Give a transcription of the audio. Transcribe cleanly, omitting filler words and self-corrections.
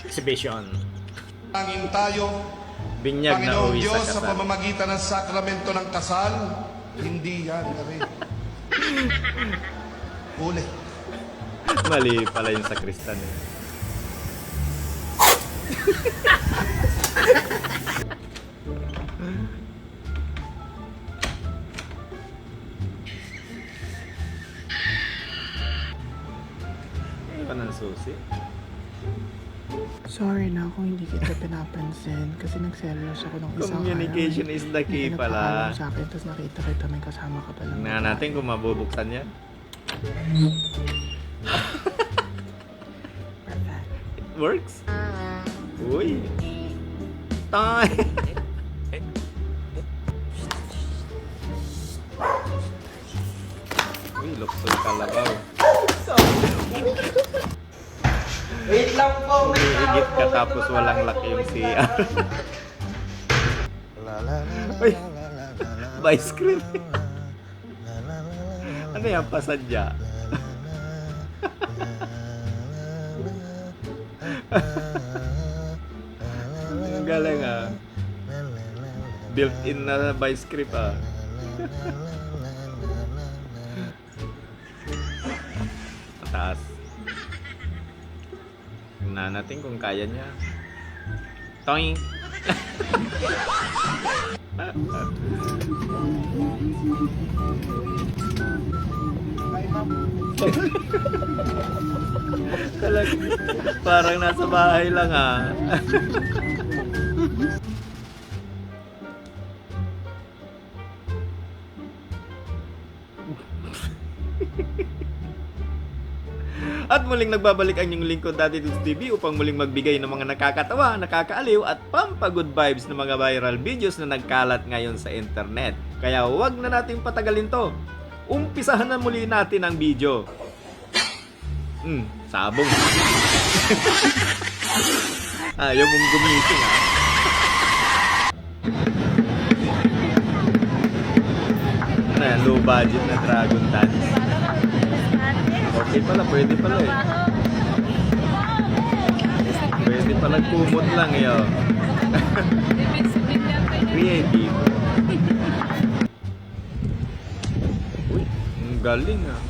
Exhibition. Tanging tayo, Binyag na Panginoong uwi sa Diyos, sa kasal. pamamagitan ng sakramento ng kasal, hindi yan rin. Ulit. Mali pala yung sakristan eh. Ano pa ng susi? Sorry na kung hindi kita pinapansin kasi nagselos ako ng isang Communication araw. is the key Hindi ka pala. nagpaalam sa akin, tapos nakita kita may kasama ka pala. Tingnan natin kung mabubuksan yan. Perfect. It works? Uy! Tay! Uy, luksol kalabaw. Wait lang po, Umiigit ka tapos walang laki yung CR. Uy! Vice cream! Ano yan? Pasadya? Ang galing ah. Built-in na vice grip ah. Mataas. Tingnan natin kung kaya niya. Toing! Parang nasa bahay lang ah. At muling nagbabalik ang inyong lingkod Daddy Dudes TV upang muling magbigay ng mga nakakatawa, nakakaaliw at pampagood vibes ng mga viral videos na nagkalat ngayon sa internet. Kaya huwag na nating patagalin to. Umpisahan na muli natin ang video. Sabong. Ayaw mong gumising ha. Ano yan, low budget na dragon dance. Okay pala, pwede pala eh. Pwede pala kumot lang eh. Oh. Creative. Uy, ang galing ah.